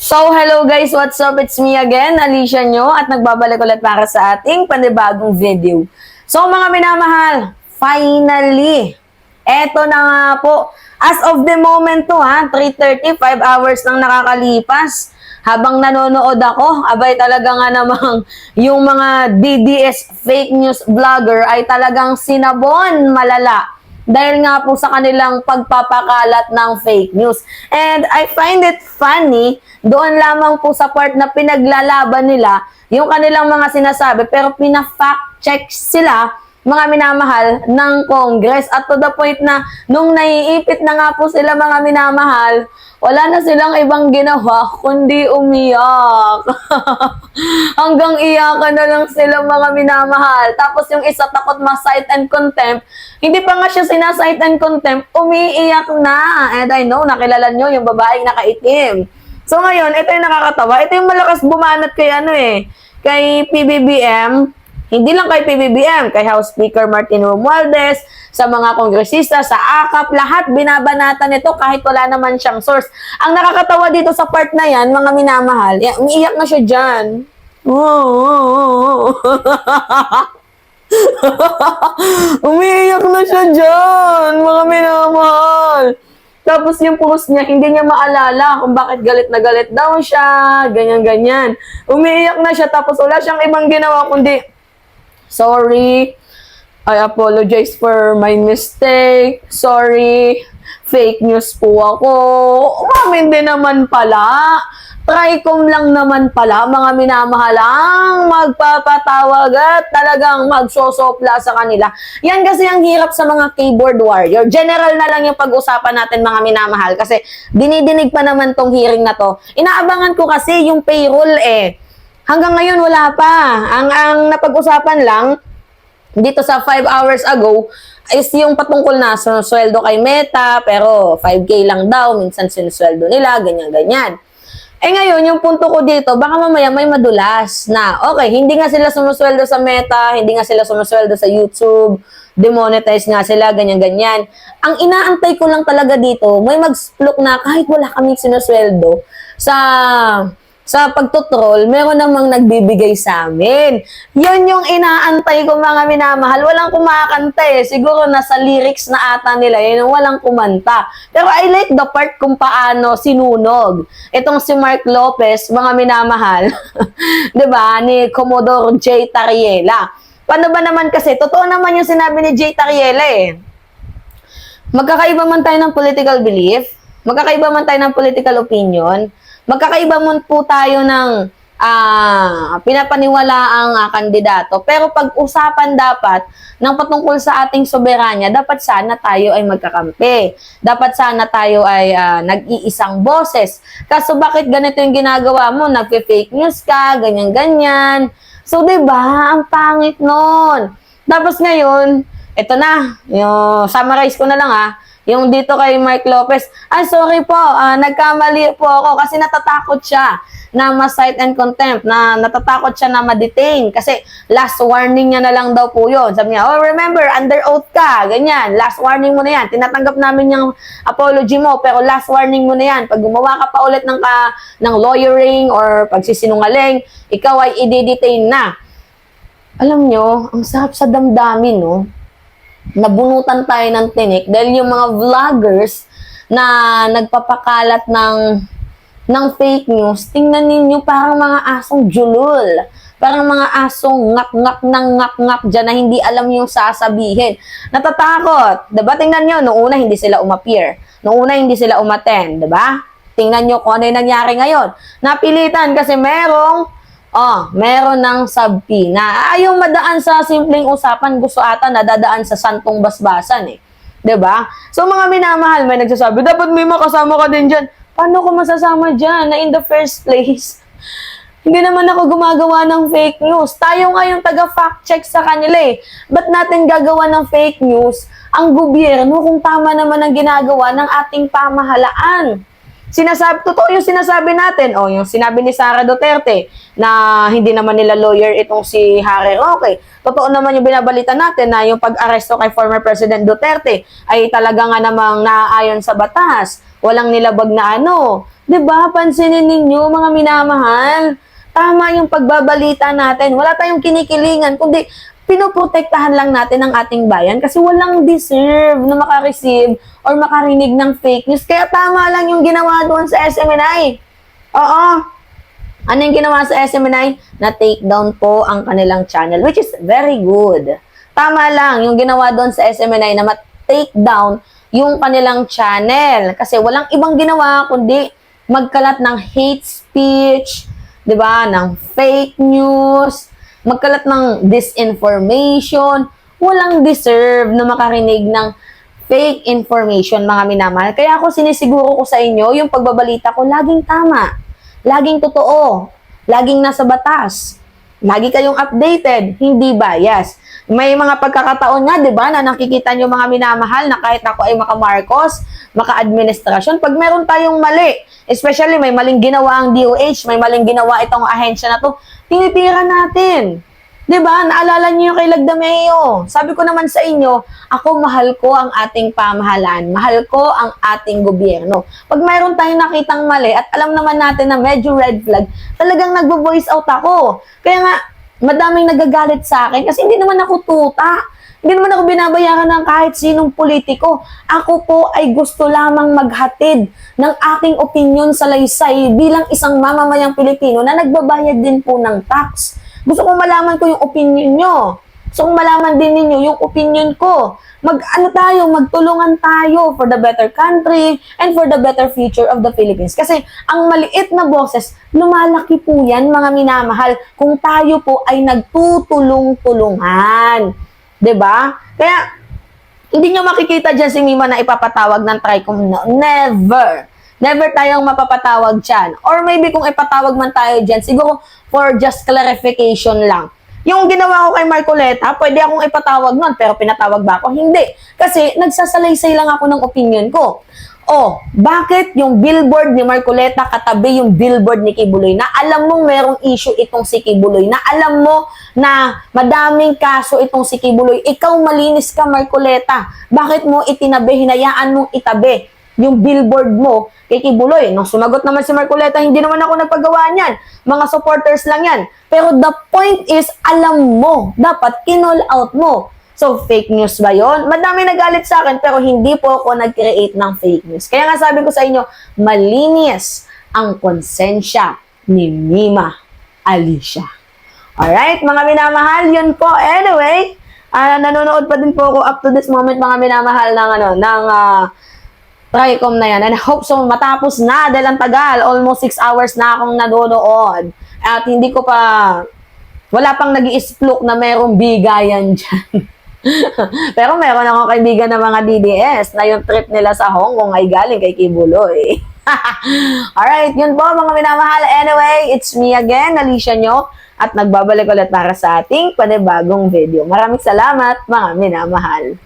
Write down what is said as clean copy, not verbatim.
Hello guys, what's up? It's me again, Alicia nyo, at nagbabalik ulit para sa ating panibagong video. Mga minamahal, finally, eto na nga po. As of the moment to 3:35 hours nang nakakalipas. Habang nanonood ako, abay talaga nga namang yung mga DDS fake news vlogger ay talagang sinabon malala. Dahil nga po sa kanilang pagpapakalat ng fake news. And I find it funny, doon lamang po sa part na pinaglalaban nila yung kanilang mga sinasabi, pero pina-fact check sila, mga minamahal, ng Congress. At to the point na nung naiipit na nga po sila, mga minamahal, wala na silang ibang ginawa kundi umiyak. Hanggang iyakan na lang sila, mga minamahal. Tapos yung isa takot ma-cite and contempt, hindi pa nga siya sinasite and contempt, umiiyak na. And I know, nakilala nyo yung babaeng nakaitim. So ngayon, ito yung nakakatawa. Ito yung malakas bumanat kay kay PBBM. Hindi lang kay PBBM, kay House Speaker Martin Romualdez, sa mga kongresista, sa AKAP, lahat binabanatan nito kahit wala naman siyang source. Ang nakakatawa dito sa part na yan, mga minamahal, umiiyak na siya dyan. Umiiyak na siya dyan, mga minamahal. Tapos yung post niya, hindi niya maalala kung bakit galit na galit daw siya, ganyan-ganyan. Umiiyak na siya, tapos wala siyang ibang ginawa kundi, sorry, I apologize for my mistake, sorry, fake news po ako. Umamin din naman pala. Tricom lang naman pala, mga minamahalang magpapatawag at talagang magsosopla sa kanila. Yan kasi ang hirap sa mga keyboard warrior. General na lang yung pag-usapan natin, mga minamahal, kasi dinidinig pa naman tong hearing na to. Inaabangan ko kasi yung payroll Hanggang ngayon wala pa. Ang napag-usapan lang dito sa 5 hours ago is yung patungkol na sinusweldo kay Meta, pero 5K lang daw, minsan sinusweldo nila, ganyan-ganyan. Ngayon, yung punto ko dito, baka mamaya may madulas na, okay, hindi nga sila sumusweldo sa Meta, hindi nga sila sumusweldo sa YouTube, demonetize nga sila, ganyan-ganyan. Ang inaantay ko lang talaga dito, may mag-splok na kahit wala kaming sinusweldo sa pagtutrol, meron namang nagbibigay sa amin. Yun yung inaantay ko, mga minamahal. Walang kumakanta Siguro nasa lyrics na ata nila, yun yung walang kumanta. Pero I like the part kung paano sinunog. Itong si Mark Lopez, mga minamahal, diba, ni Commodore J. Tariela. Paano ba naman kasi, totoo naman yung sinabi ni J. Tariela Magkakaiba man tayo ng political belief, magkakaiba man tayo ng political opinion, magkakaiba mo po tayo ng pinapaniwalaang kandidato. Pero pag-usapan dapat ng patungkol sa ating soberanya, dapat sana tayo ay magkakampi. Dapat sana tayo ay nag-iisang boses. Kaso bakit ganito yung ginagawa mo? Nagpe-fake news ka, ganyan-ganyan. So, diba? Ang pangit nun. Tapos ngayon, ito na. Yung summarize ko na lang yung dito kay Mark Lopez, sorry po, nagkamali po ako kasi natatakot siya na ma-cite and contempt, na natatakot siya na ma-detain kasi last warning niya na lang daw po yun. Sabi niya, remember, under oath ka, ganyan, last warning mo na yan. Tinatanggap namin yung apology mo, pero last warning mo na yan. Pag gumawa ka pa ulit ng lawyering or pagsisinungaling, ikaw ay i-detain na. Alam nyo, ang sarap sa damdamin, no? Nabunutan tayo ng tinik dahil yung mga vloggers na nagpapakalat ng fake news, tingnan ninyo parang mga asong julul. Parang mga asong ngak-ngak dyan na hindi alam yung sasabihin. Natatakot. Diba? Tingnan nyo, noong una hindi sila umappear. Noong una hindi sila umattend. Diba? Tingnan nyo kung ano yung nangyari ngayon. Napilitan kasi meron ng subpoena. Ayaw madaan sa simpleng usapan, gusto ata nadadaan sa santong basbasan Diba? So mga minamahal, may nagsasabi, dapat may makasama ka din dyan. Paano ko masasama dyan na in the first place? Hindi naman ako gumagawa ng fake news. Tayo nga yung taga-fact check sa kanila Ba't natin gagawa ng fake news ang gobyerno kung tama naman ang ginagawa ng ating pamahalaan? Totoo yung sinasabi natin, o yung sinabi ni Sara Duterte na hindi naman nila lawyer itong si Harry Roque. Totoo naman yung binabalita natin na yung pag-aresto kay former President Duterte ay talaga nga namang naaayon sa batas. Walang nilabag na ano. 'Di ba? Pansinin ninyo, mga minamahal. Tama yung pagbabalita natin. Wala tayong kinikilingan, kundi pinoprotektahan lang natin ang ating bayan kasi walang deserve na makareceive or makarinig ng fake news. Kaya tama lang yung ginawa doon sa SMNI. Oo. Ano yung ginawa sa SMNI? Na-take down po ang kanilang channel, which is very good. Tama lang yung ginawa doon sa SMNI na ma-take down yung kanilang channel. Kasi walang ibang ginawa kundi magkalat ng hate speech, 'di ba? Ng fake news, magkalat ng disinformation. Walang deserve na makarinig ng fake information, mga minamahal. Kaya ako sinisiguro ko sa inyo, yung pagbabalita ko, laging tama, laging totoo, laging nasa batas, lagi kayong updated, hindi bias. May mga pagkakataon nga, di ba, na nakikita nyo mga minamahal na kahit ako ay maka-Marcos, maka-administrasyon, pag meron tayong mali, especially may maling ginawa ang DOH, may maling ginawa itong ahensya na to, tinitira natin. 'Di ba? Naalala niyo yung kay Lagdameo. Sabi ko naman sa inyo, ako mahal ko ang ating pamahalaan, mahal ko ang ating gobyerno. Pag mayroon tayong nakitang mali at alam naman natin na medyo red flag, talagang nagvo-voice out ako. Kaya nga, madaming nagagalit sa akin kasi hindi naman ako tuta. Hindi naman ako binabayaran ng kahit sinong politiko. Ako po ay gusto lamang maghatid ng aking opinyon sa laysay bilang isang mamamayang Pilipino na nagbabayad din po ng tax. Gusto kong malaman ko yung opinion nyo. Gusto kong malaman din ninyo yung opinion ko. Magtulungan tayo for the better country and for the better future of the Philippines. Kasi ang maliit na boses, lumalaki po yan, mga minamahal, kung tayo po ay nagtutulong-tulungan. 'Di ba? Kaya, hindi nyo makikita dyan si Mima na ipapatawag ng TRICOM. No, never. Never tayong mapapatawag dyan. Or maybe kung ipatawag man tayo dyan, siguro for just clarification lang. Yung ginawa ko kay Marcoleta, pwede akong ipatawag nun, pero pinatawag ba ako? Hindi. Kasi nagsasalaysay lang ako ng opinion ko. Oh, bakit yung billboard ni Marcoleta katabi yung billboard ni Kibuloy? Na alam mong merong issue itong si Kibuloy. Na alam mo na madaming kaso itong si Kibuloy. Ikaw malinis ka, Marcoleta. Bakit mo itinabi, hinayaan mong itabi yung billboard mo kay Kibuloy? Nung sumagot naman si Marcoleta, hindi naman ako nagpagawa niyan. Mga supporters lang yan. Pero the point is, alam mo, dapat kinall out mo. So, fake news ba yon? Madami nagalit sa akin, pero hindi po ako nag-create ng fake news. Kaya nga sabi ko sa inyo, malinis ang konsensya ni Mima Alicia. Alright, mga minamahal, yun po. Anyway, nanonood pa din po ako up to this moment, mga minamahal, ng TRICOM na yan. And I hope so matapos na dahil ang tagal. Almost 6 hours na akong nanonood. At hindi ko pa, wala pang nag-i-splook na merong bigayan dyan. Pero meron akong kaibigan ng mga DDS na yung trip nila sa Hong Kong ay galing kay Kibuloy. Alright, yun po mga minamahal. Anyway, it's me again, Alicia nyo. At nagbabalik ulit para sa ating panibagong video. Maraming salamat mga minamahal.